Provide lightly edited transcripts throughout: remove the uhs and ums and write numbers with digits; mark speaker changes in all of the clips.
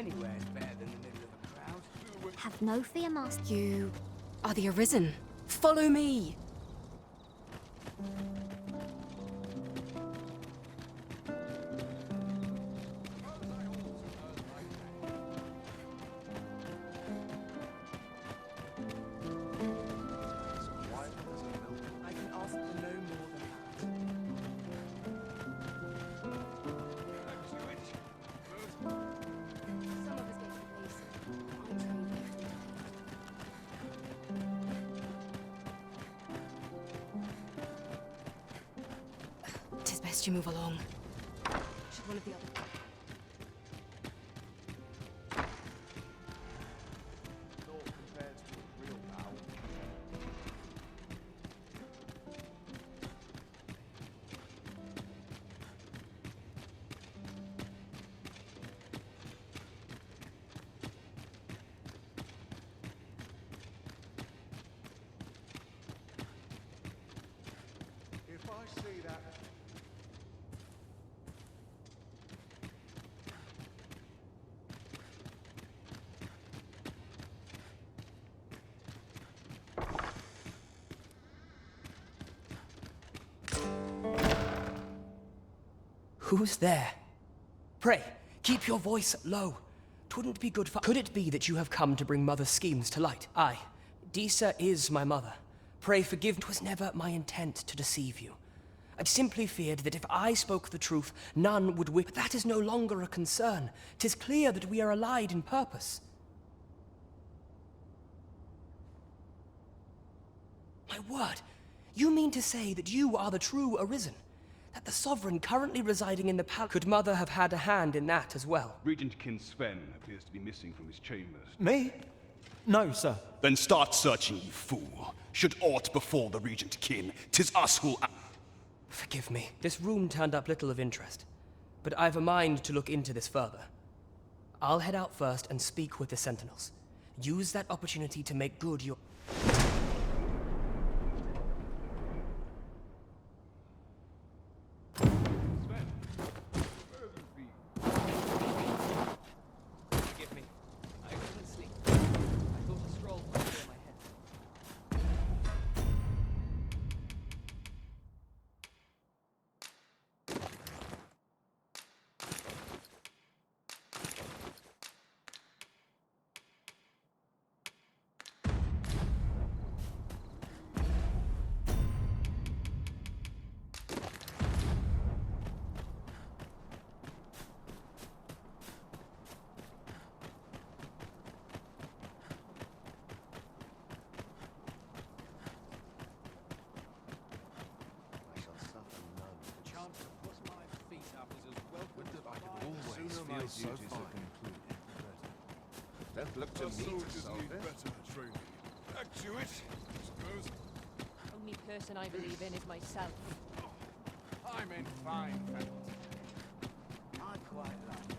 Speaker 1: Anywhere's better than the middle of a crowd.
Speaker 2: Have no fear, Master.
Speaker 3: You are the Arisen. Follow me!
Speaker 1: I can ask for no more than
Speaker 2: Some of us get complacent. I'm trained.
Speaker 3: Tis best you move along. Should one of the other...
Speaker 1: naught compares to a real owl.
Speaker 4: If I see that...
Speaker 5: Who's there? Pray, keep your voice low. 'Twouldn't be good for... Could it be that you have come to bring Mother's schemes to light? Aye, Disa is my mother. Pray forgive... 'Twas never my intent to deceive you. I simply feared that if I spoke the truth, none would But that is no longer a concern. 'Tis clear that we are allied in purpose. My word, you mean to say that you are the true Arisen? That the Sovereign currently residing in the palace... Could Mother have had a hand in that as well?
Speaker 6: Regent King Sven appears to be missing from his chambers.
Speaker 7: Me? No, sir.
Speaker 8: Then start searching, you fool. Should aught befall the Regent Kin, 'tis us who'll...
Speaker 5: Forgive me. This room turned up little of interest, but I've a mind to look into this further. I'll head out first and speak with the Sentinels. Use that opportunity to make good your...
Speaker 1: Forgive me. I couldn't sleep. I thought a stroll might clear my head.
Speaker 4: I shall suffer none.
Speaker 1: The chance to put my feet up is as welcome as
Speaker 4: I can
Speaker 1: fire.
Speaker 4: always feel so fine. Don't look to me to solve this.
Speaker 9: Back to it, I suppose.
Speaker 10: Only person I believe in is myself.
Speaker 9: I'm in fine faculty.
Speaker 1: I quite like it.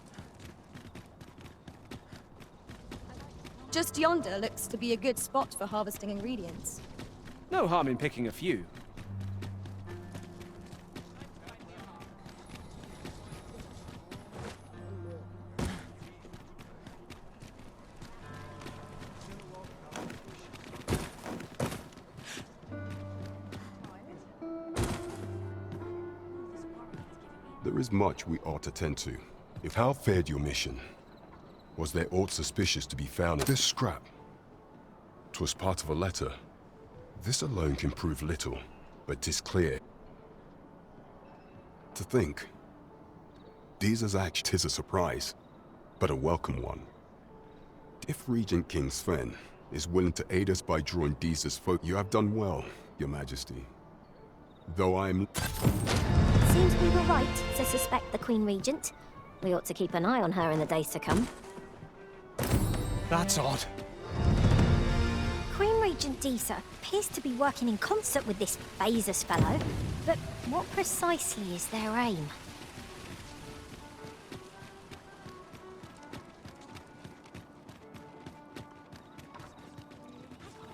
Speaker 11: Just yonder looks to be a good spot for harvesting ingredients.
Speaker 7: No harm in picking a few.
Speaker 12: There is much we ought to tend to. If how fared your mission? Was there aught suspicious to be found in this scrap? 'Twas part of a letter. This alone can prove little, but 'tis clear. To think, Disas' act is a surprise, but a welcome one. If Regent King Sven is willing to aid us by drawing Disas' folk, you have done well, Your Majesty. Though I'm...
Speaker 2: Seems we were right to suspect the Queen Regent. We ought to keep an eye on her in the days to come.
Speaker 7: That's odd.
Speaker 2: Queen Regent Disa appears to be working in concert with this Phasus fellow, but what precisely is their aim?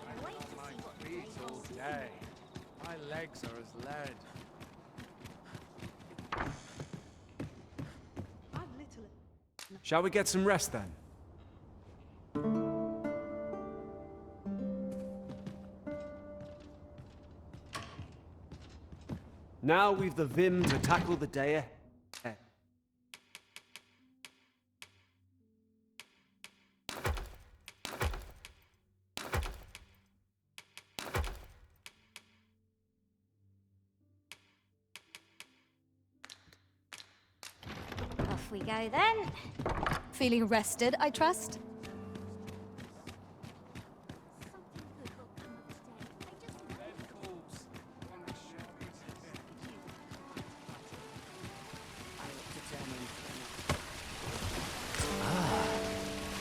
Speaker 1: My feet all day. My legs are as lead.
Speaker 7: Shall we get some rest then? Now we've the vim to tackle the day ahead.
Speaker 2: Off we go then.
Speaker 11: Feeling rested, I trust?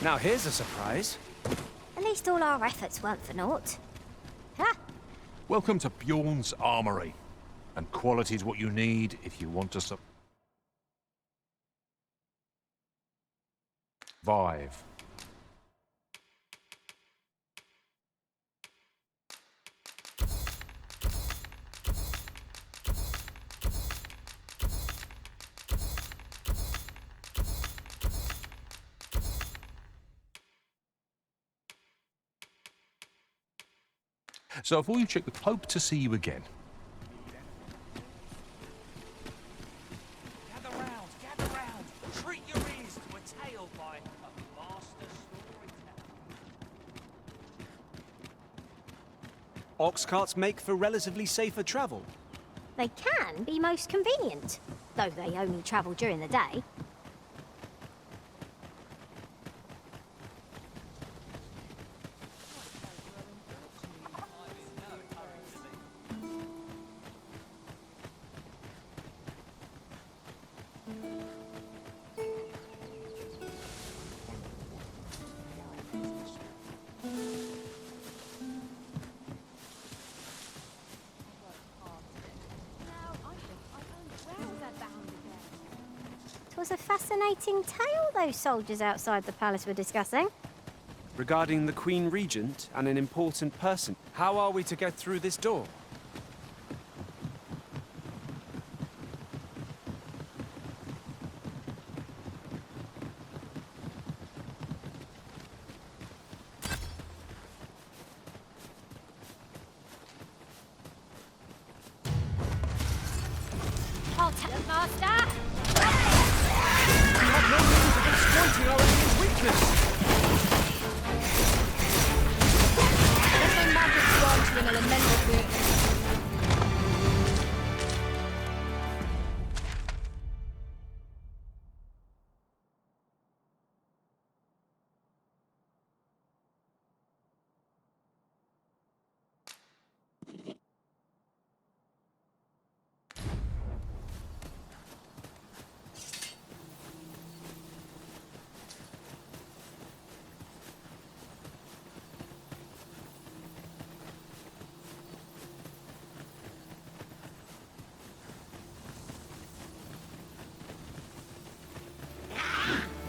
Speaker 7: Now here's a surprise.
Speaker 2: At least all our efforts weren't for naught. Ha!
Speaker 13: Welcome to Bjorn's Armory. And quality's what you need if you want to survive. So before you check, we hope to see you again.
Speaker 1: Gather round! Treat your ears to a tale by a master storyteller.
Speaker 7: Ox carts make for relatively safer travel.
Speaker 2: They can be most convenient, though they only travel during the day. It was a fascinating tale those soldiers outside the palace were discussing.
Speaker 7: Regarding the Queen Regent and an important person. How are we to get through this door?
Speaker 2: I'll take the master!
Speaker 7: Exploiting our enemy's weakness!
Speaker 11: There's no magic grant you an elemental book.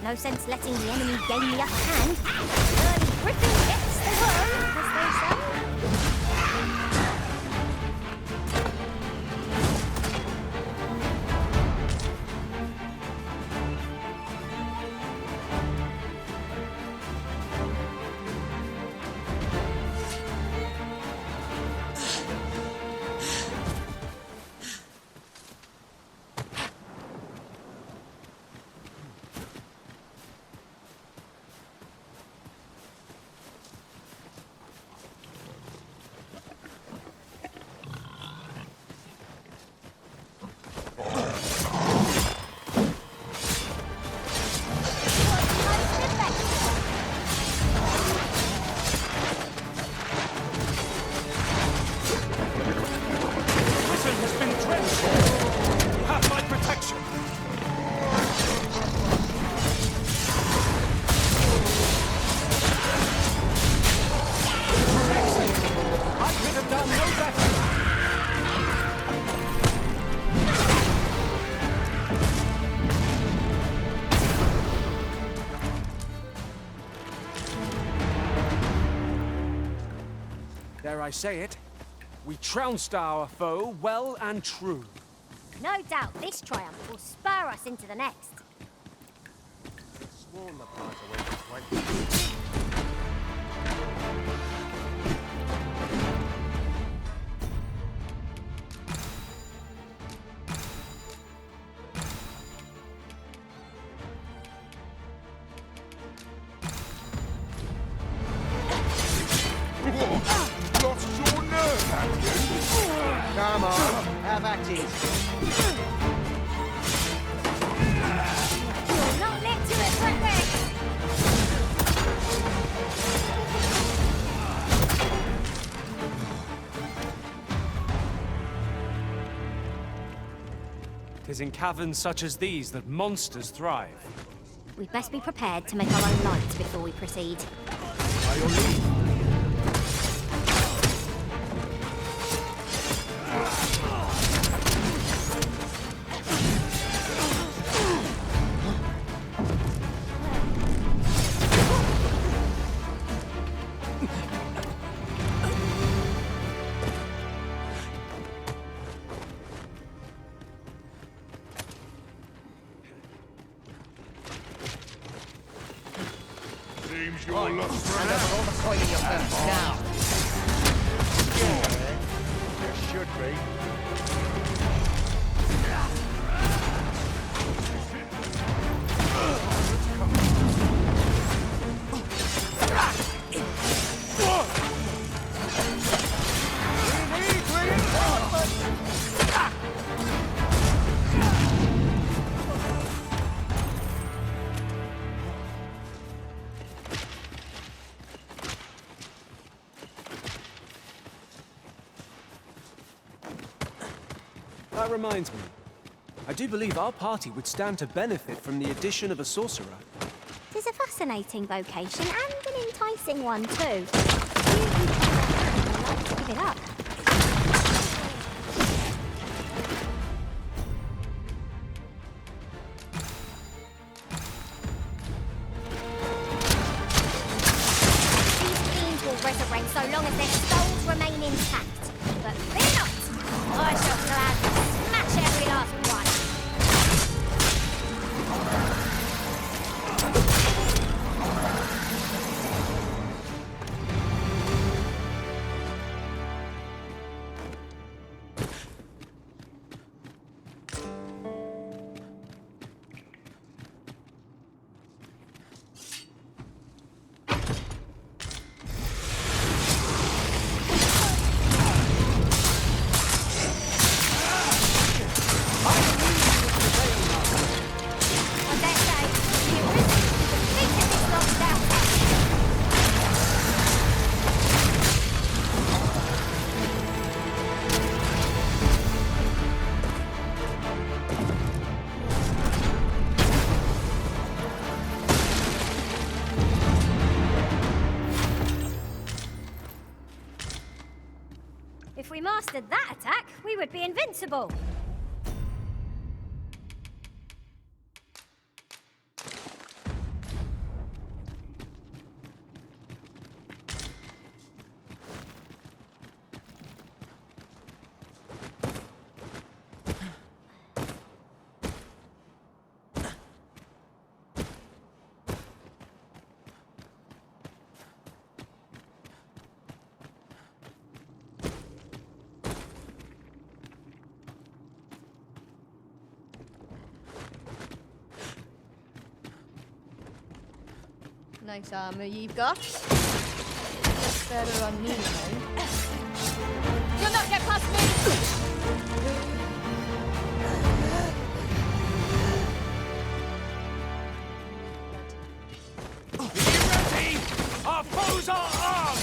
Speaker 2: No sense letting the enemy gain the upper hand. Early Griffin gets the worm, as they say.
Speaker 7: Dare I say it? We trounced our foe well and true.
Speaker 2: No doubt this triumph will spur us into the next.
Speaker 4: Sworn the path away this way.
Speaker 14: Come on, have at it.
Speaker 2: You'll not let to it like this.
Speaker 7: Tis in caverns such as these that monsters thrive.
Speaker 2: We'd best be prepared to make our own light before we proceed.
Speaker 7: By your leave.
Speaker 9: Seems
Speaker 14: Right,
Speaker 9: you're lost for
Speaker 14: hand over all the coin in your purse, now. Yeah, there should be.
Speaker 7: That reminds me. I do believe our party would stand to benefit from the addition of a sorcerer.
Speaker 2: Tis a fascinating vocation and an enticing one too. I'd like to give it up. These fiends will resurrect so long as their souls remain intact. But fear not! I shall gladly smash every last one. If we mastered that attack, we would be invincible.
Speaker 11: Nice armor you've got. Looks better on me, though. You'll not get past me!
Speaker 7: Ready! Our foes are armed!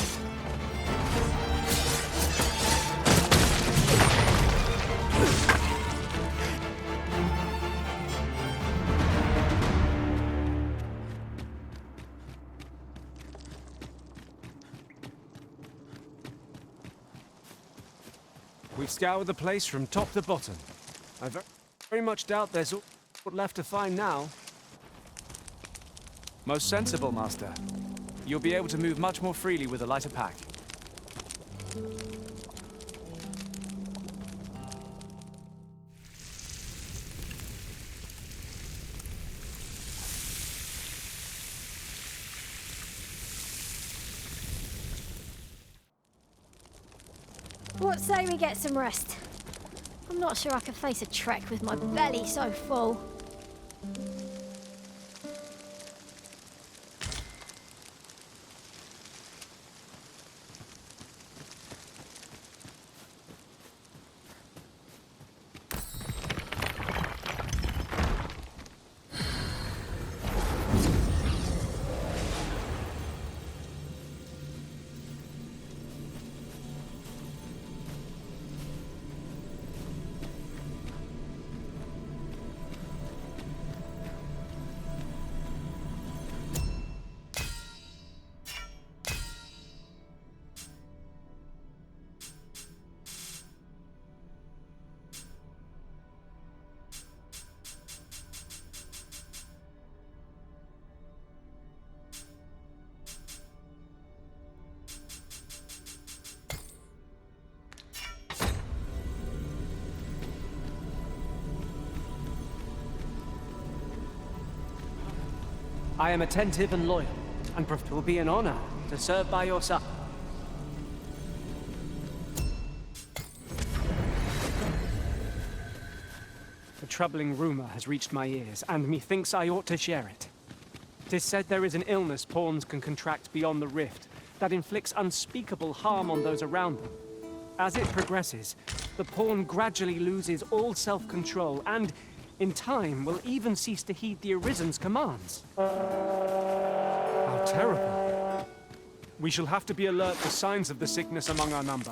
Speaker 7: We've scoured the place from top to bottom. I very much doubt there's aught left to find now. Most sensible, Master. You'll be able to move much more freely with a lighter pack.
Speaker 2: What say we get some rest? I'm not sure I can face a trek with my belly so full.
Speaker 7: I am attentive and loyal, and it will be an honor to serve by your side. A troubling rumor has reached my ears, and methinks I ought to share it. 'Tis said there is an illness pawns can contract beyond the rift that inflicts unspeakable harm on those around them. As it progresses, the pawn gradually loses all self-control and, in time, will even cease to heed the Arisen's commands. How terrible. We shall have to be alert to signs of the sickness among our number.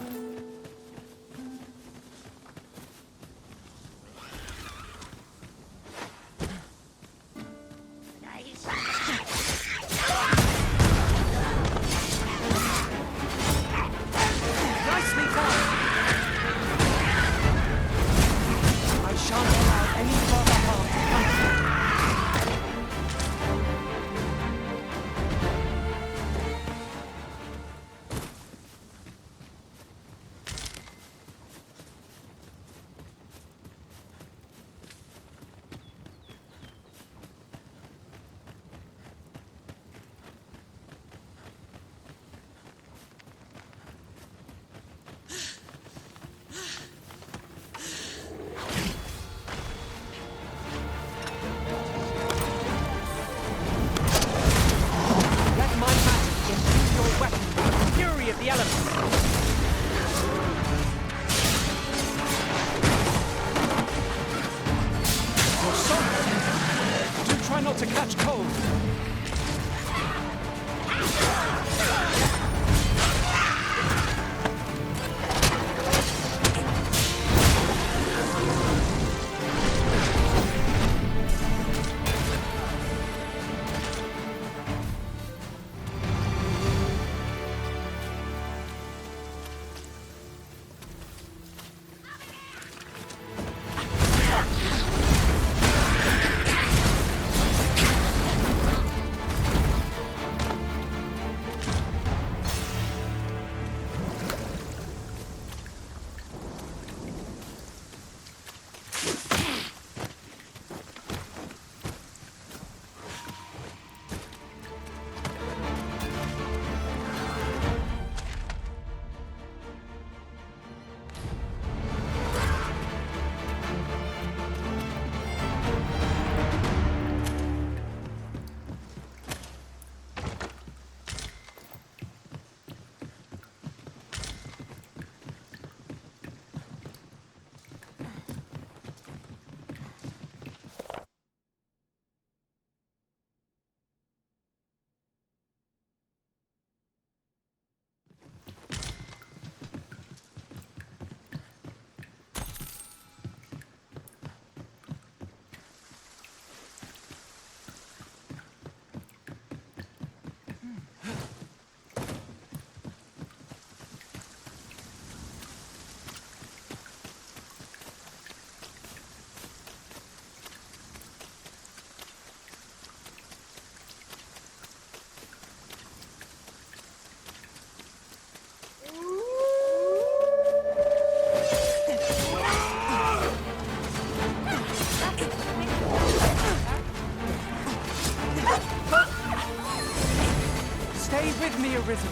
Speaker 7: Arisen.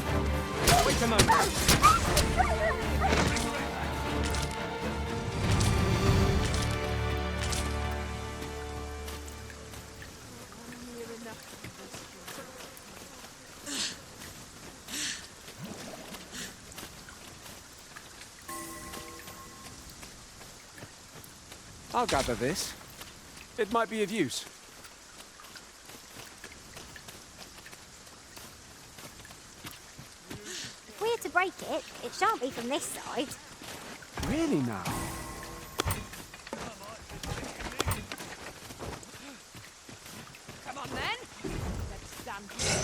Speaker 7: Wait a moment. I'll gather this. It might be of use.
Speaker 2: If we're to break it, it shan't be from this side.
Speaker 7: Really now?
Speaker 10: Come on then. Let's stand here.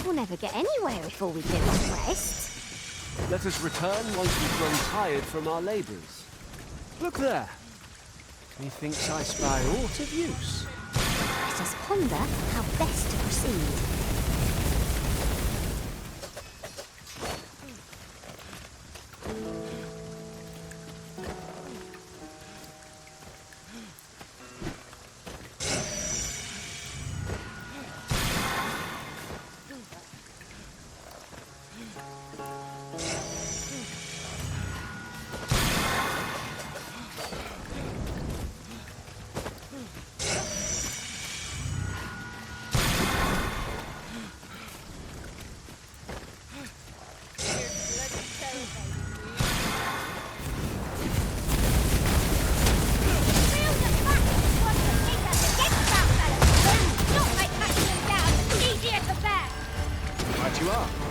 Speaker 2: We'll never get anywhere before we give up rest.
Speaker 7: Let us return once we've grown tired from our labours. Look there. Methinks I spy aught of use.
Speaker 2: Let us ponder how best to proceed.
Speaker 7: right you are.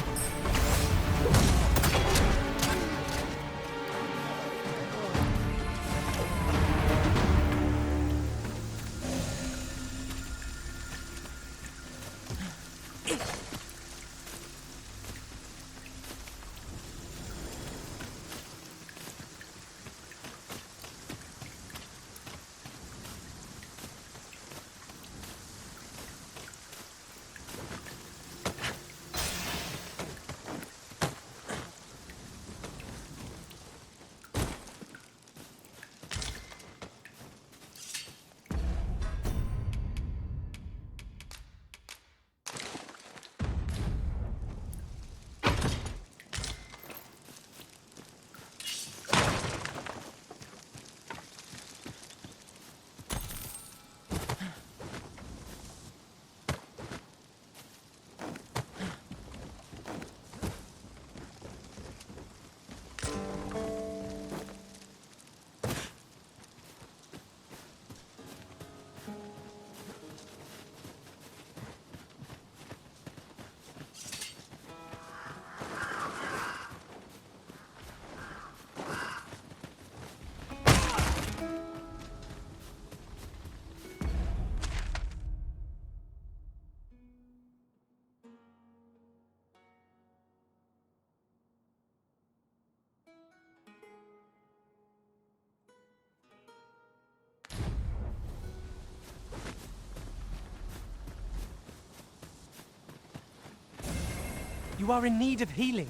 Speaker 7: You are in need of healing.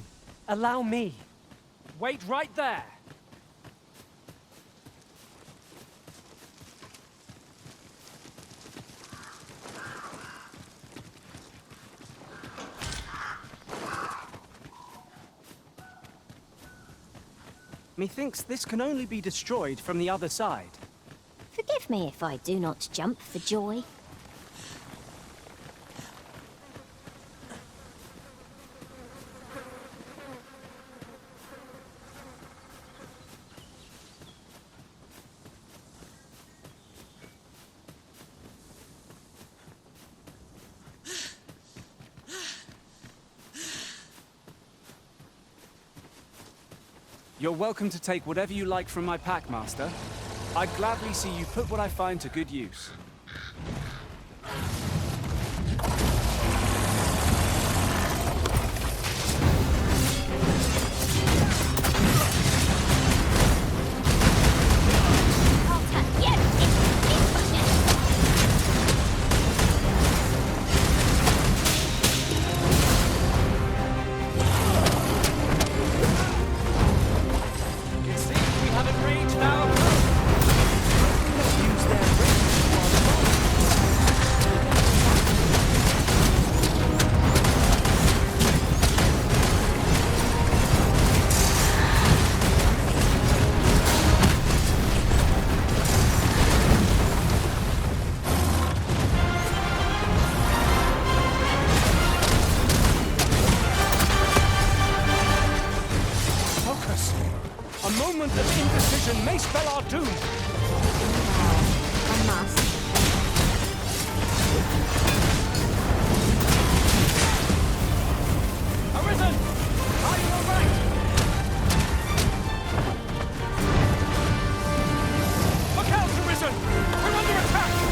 Speaker 7: Allow me. Wait right there. Methinks this can only be destroyed from the other side.
Speaker 2: Forgive me if I do not jump for joy.
Speaker 7: You're welcome to take whatever you like from my pack, Master. I'd gladly see you put what I find to good use.
Speaker 15: may spell our doom.
Speaker 2: I must.
Speaker 15: Arisen! Are you all right? Look out, Arisen! We're under attack!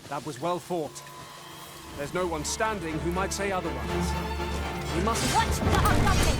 Speaker 7: That was well fought. There's no one standing who might say otherwise. We must...
Speaker 2: Watch the ungodly!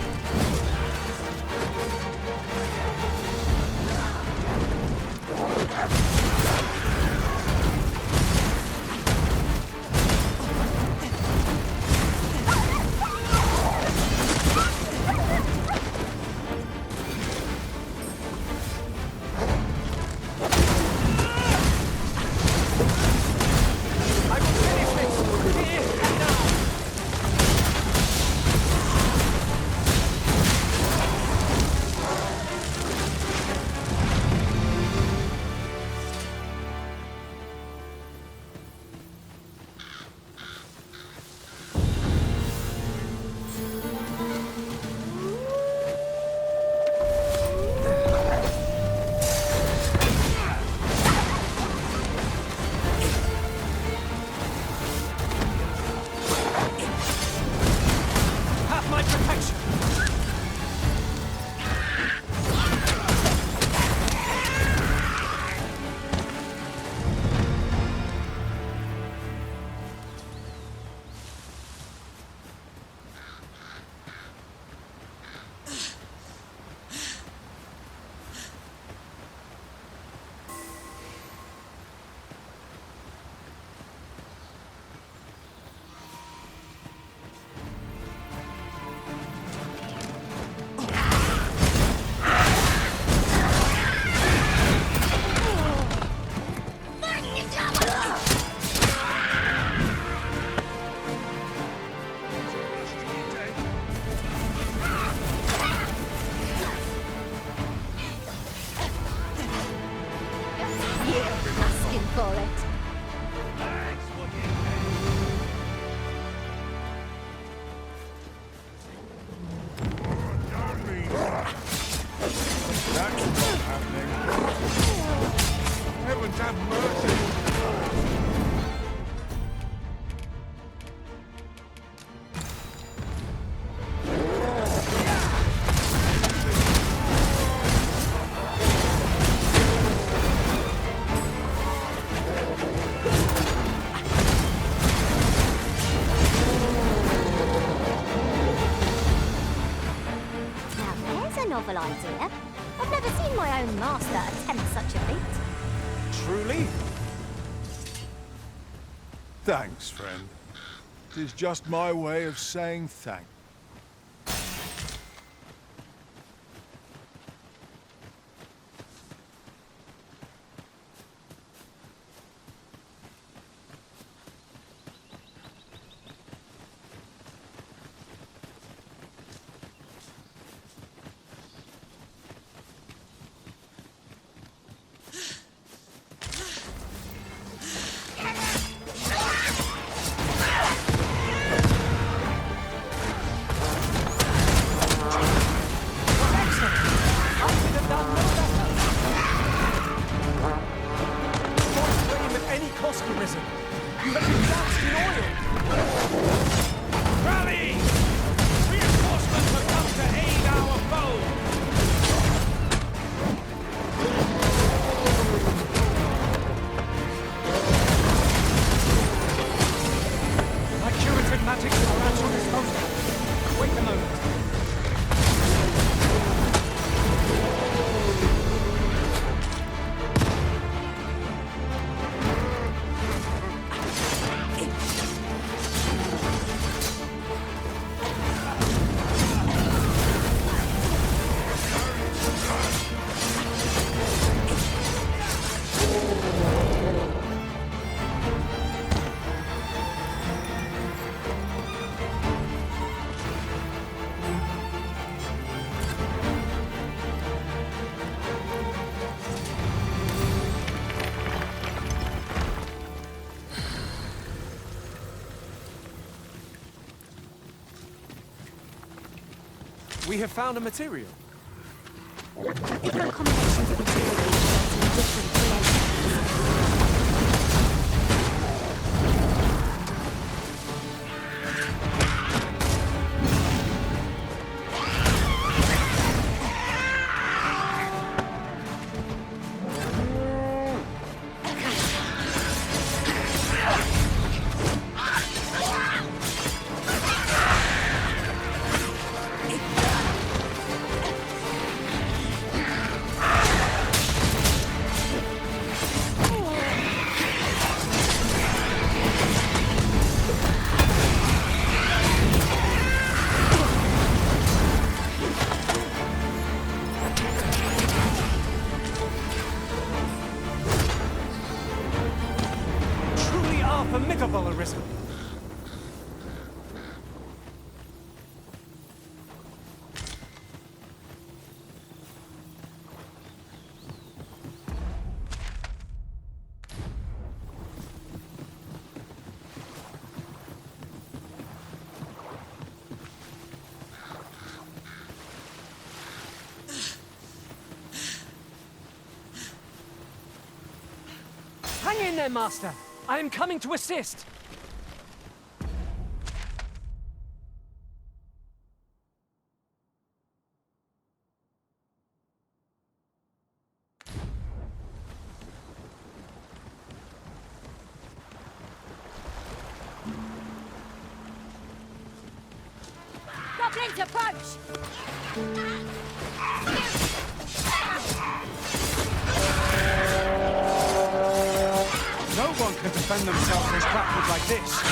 Speaker 2: Novel idea. I've never seen my own master attempt such a feat.
Speaker 9: Truly? Thanks, friend. It is just my way of saying thanks.
Speaker 15: Arisen. You have been doused in oil. Rally! Reinforcements have come to aid our foe. My curative magic is at your disposal. Wait a moment.
Speaker 7: We have found a material.
Speaker 2: Different combinations of materials in different creations.
Speaker 7: formidable, Arisen. Hang in there, Master. I am coming to assist.
Speaker 2: Goblins approach!
Speaker 7: No one can defend themselves against grappled like this.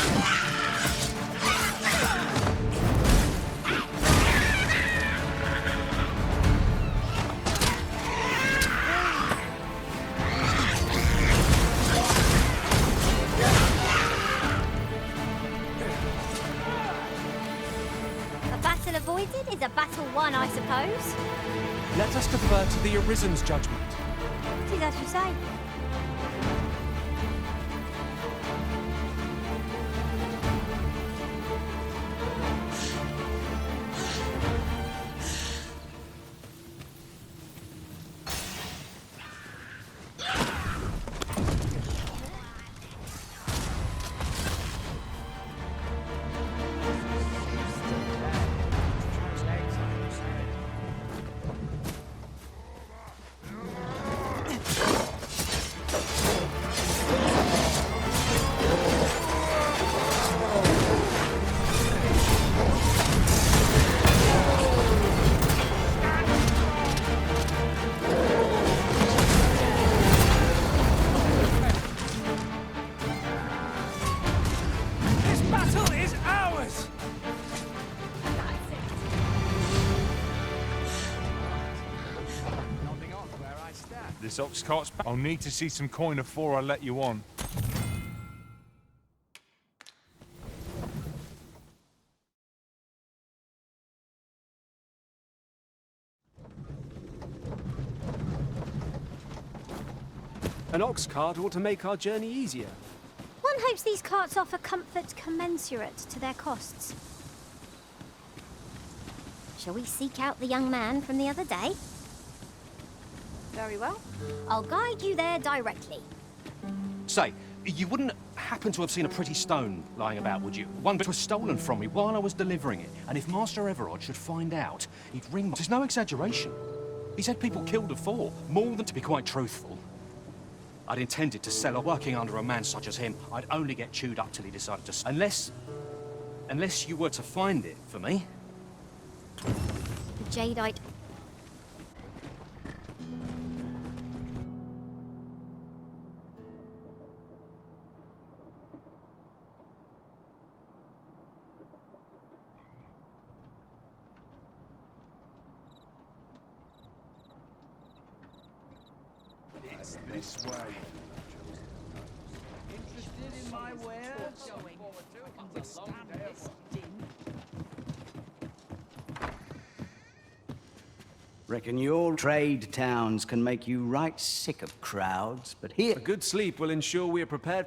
Speaker 2: A battle avoided is a battle won, I suppose.
Speaker 7: Let us defer to the Arisen's judgment.
Speaker 2: It is as you say.
Speaker 13: This ox cart's back. I'll need to see some coin before I let you on.
Speaker 7: An ox cart ought to make our journey easier.
Speaker 2: One hopes these carts offer comfort commensurate to their costs. Shall we seek out the young man from the other day?
Speaker 10: Very well.
Speaker 2: I'll guide you there directly.
Speaker 16: Say, you wouldn't happen to have seen a pretty stone lying about, would you? One that was stolen from me while I was delivering it. And if Master Everard should find out, he'd ring... There's no exaggeration. He said people killed before, more than to be quite truthful. I'd intended to sell her. Working under a man such as him, I'd only get chewed up till he decided to... Unless you were to find it for me.
Speaker 2: The jadeite...
Speaker 9: It's this way.
Speaker 14: Interested in my wares? Withstand this din.
Speaker 17: Reckon your trade towns can make you right sick of crowds, but here...
Speaker 7: A good sleep will ensure we are prepared.